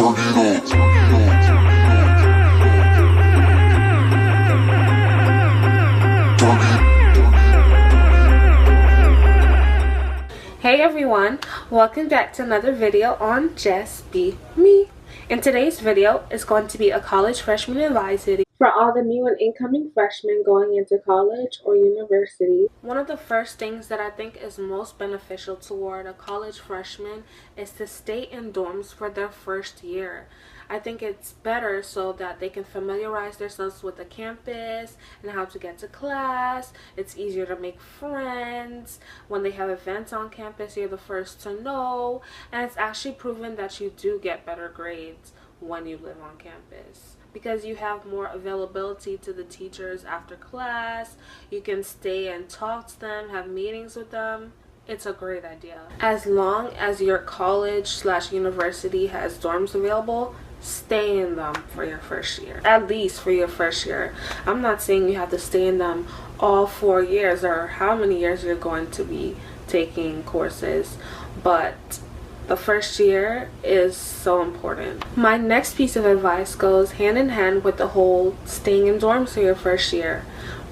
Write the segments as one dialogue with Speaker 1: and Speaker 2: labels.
Speaker 1: Hey everyone, welcome back to another video on Just Be Me. In today's video is going to be a college freshman advice video for all the new and incoming freshmen going into college or university. One of the first things that I think is most beneficial toward a college freshman is to stay in dorms for their first year. I think it's better so that they can familiarize themselves with the campus and how to get to class. It's easier to make friends. When they have events on campus, you're the first to know. And it's actually proven that you do get better grades when you live on campus, because you have more availability to the teachers after class. You can stay and talk to them, have meetings with them. It's a great idea. As long as your college/university has dorms available, stay in them for your first year, at least for your first year. I'm not saying you have to stay in them all 4 years or how many years you're going to be taking courses, but the first year is so important. My next piece of advice goes hand in hand with the whole staying in dorms for your first year.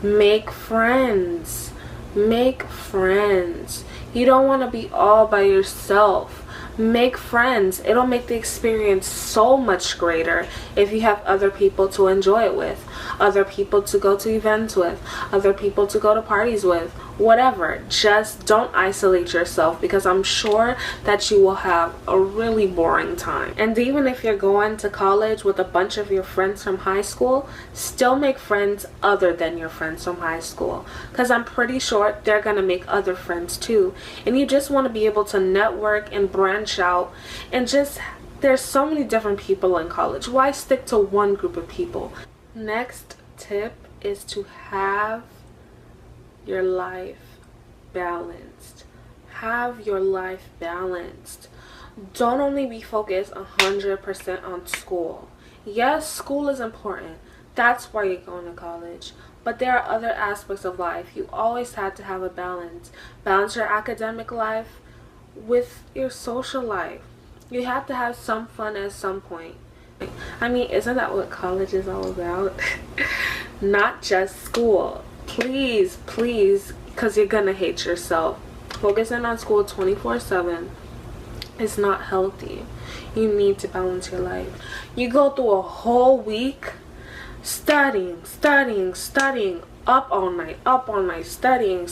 Speaker 1: Make friends. Make friends. You don't want to be all by yourself. Make friends. It'll make the experience so much greater if you have other people to enjoy it with, other people to go to events with, other people to go to parties with, whatever. Just don't isolate yourself, because I'm sure that you will have a really boring time. And even if you're going to college with a bunch of your friends from high school, still make friends other than your friends from high school, because I'm pretty sure they're gonna make other friends too. And you just want to be able to network and branch out, and just, there's so many different people in college. Why stick to one group of people? Next tip is to have your life balanced. Have your life balanced. Don't only be focused 100% on school. Yes, school is important. That's why you're going to college. But there are other aspects of life. You always have to have a balance. Balance your academic life with your social life. You have to have some fun at some point. I mean, isn't that what college is all about? Not just school. Please, please, because you're gonna hate yourself. Focusing on school 24/7 is not healthy. You need to balance your life. You go through a whole week studying, up all night, studying.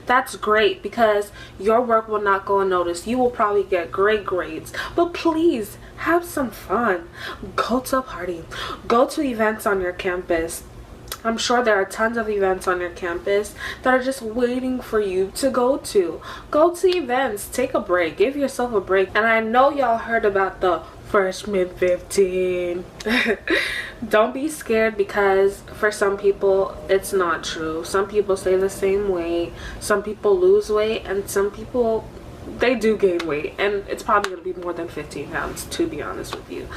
Speaker 1: That's great, because your work will not go unnoticed. You will probably get great grades. But please, have some fun. Go to a party. Go to events on your campus. I'm sure there are tons of events on your campus that are just waiting for you to go to. Go to events. Take a break. Give yourself a break. And I know y'all heard about the freshman 15. Don't be scared, because for some people it's not true. Some people stay the same weight. Some people lose weight, and some people, they do gain weight, and it's probably going to be more than 15 pounds, to be honest with you.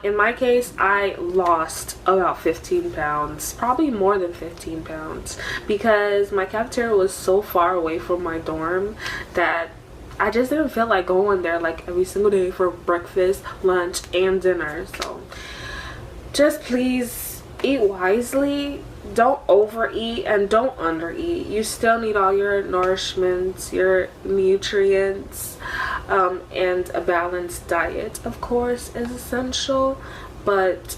Speaker 1: In my case, I lost about 15 pounds, probably more than 15 pounds, because my cafeteria was so far away from my dorm that I just didn't feel like going there like every single day for breakfast, lunch, and dinner. So just please eat wisely. Don't overeat and don't undereat. You still need all your nourishments, your nutrients, and a balanced diet, of course, is essential, but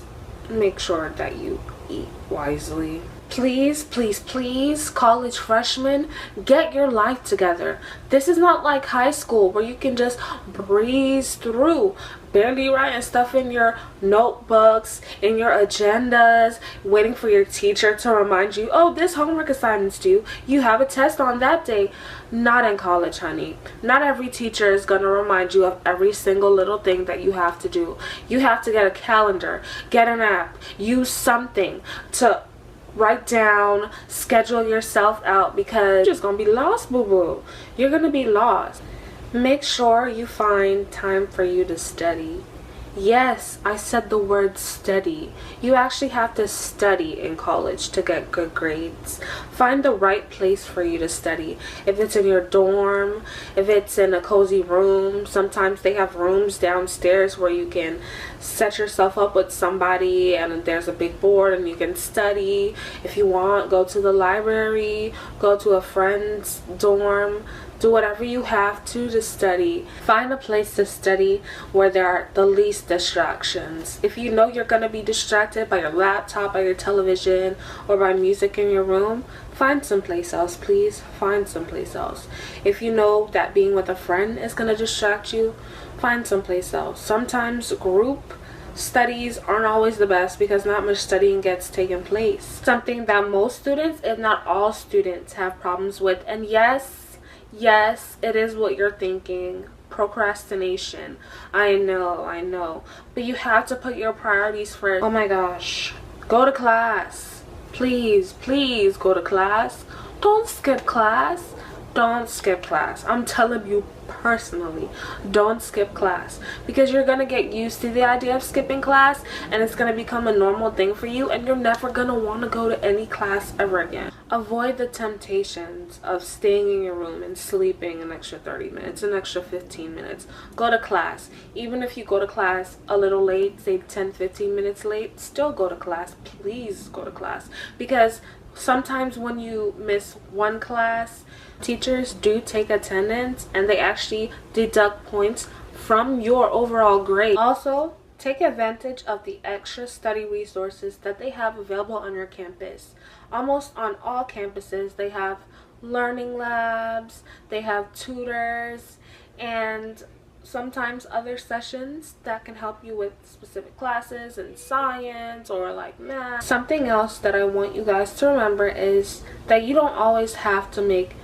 Speaker 1: make sure that you eat wisely. Please, please, please, college freshmen, get your life together. This is not like high school where you can just breeze through, barely writing stuff in your notebooks, in your agendas, waiting for your teacher to remind you, oh, this homework assignment's due. You have a test on that day. Not in college, honey. Not every teacher is going to remind you of every single little thing that you have to do. You have to get a calendar, get an app, use something to write down, schedule yourself out, because you're just gonna be lost, boo-boo. You're gonna be lost. Make sure you find time for you to study. Yes, I said the word study. You actually have to study in college to get good grades. Find the right place for you to study. If it's in your dorm, if it's in a cozy room, sometimes they have rooms downstairs where you can set yourself up with somebody and there's a big board and you can study. If you want, go to the library, go to a friend's dorm. Do whatever you have to study. Find a place to study where there are the least distractions. If you know you're going to be distracted by your laptop, by your television, or by music in your room, find someplace else, please. Find someplace else. If you know that being with a friend is going to distract you, find someplace else. Sometimes group studies aren't always the best because not much studying gets taken place. Something that most students, if not all students, have problems with. And yes, it is what you're thinking. Procrastination. I know. But you have to put your priorities first. Oh my gosh. Go to class. Please go to class. Don't skip class. Don't skip class. I'm telling you personally, don't skip class, because you're gonna get used to the idea of skipping class and it's gonna become a normal thing for you and you're never gonna want to go to any class ever again. Avoid the temptations of staying in your room and sleeping an extra 30 minutes, an extra 15 minutes. Go to class. Even if you go to class a little late, say 10-15 minutes late, still go to class. Please go to class, because sometimes when you miss one class, teachers do take attendance and they actually deduct points from your overall grade. Also, take advantage of the extra study resources that they have available on your campus. Almost on all campuses, they have learning labs, they have tutors, and sometimes other sessions that can help you with specific classes in science or like math. Something else that I want you guys to remember is that you don't always have to make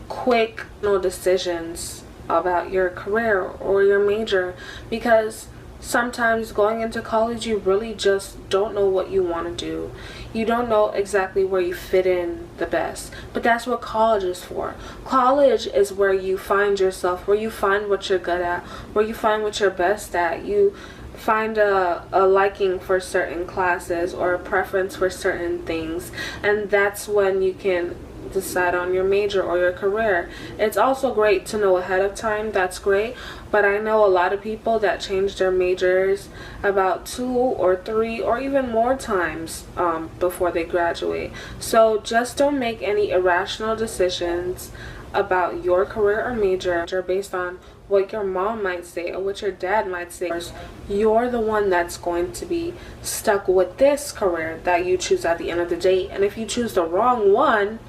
Speaker 1: quick decisions about your career or your major, because sometimes going into college you really just don't know what you want to do. You don't know exactly where you fit in the best, but that's what college is for. College is where you find yourself, where you find what you're good at, where you find what you're best at. You find a liking for certain classes or a preference for certain things, and that's when you can decide on your major or your career. It's also great to know ahead of time. That's great, but I know a lot of people that change their majors about 2 or 3 or even more times before they graduate. So just don't make any irrational decisions about your career or major based on what your mom might say or what your dad might say. You're the one that's going to be stuck with this career that you choose at the end of the day, and if you choose the wrong one,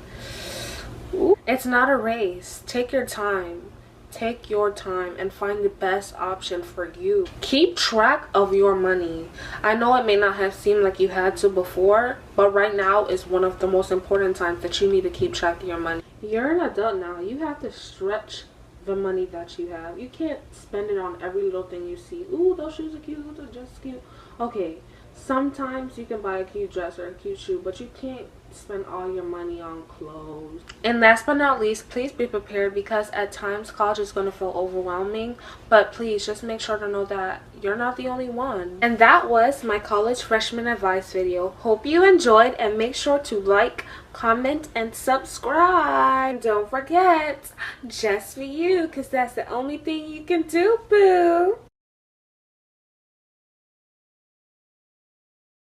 Speaker 1: it's not a race. Take your time. Take your time and find the best option for you. Keep track of your money. I know it may not have seemed like you had to before, but right now is one of the most important times that you need to keep track of your money. You're an adult now. You have to stretch the money that you have. You can't spend it on every little thing you see. Ooh, those shoes are cute. Ooh, those dress are cute. Okay, sometimes you can buy a cute dress or a cute shoe, but you can't spend all your money on clothes. And last but not least, please be prepared, because at times college is going to feel overwhelming, but please just make sure to know that you're not the only one. And that was my college freshman advice video. Hope you enjoyed, and make sure to like, comment, and subscribe. Don't forget, just for you, because that's the only thing you can do, boo.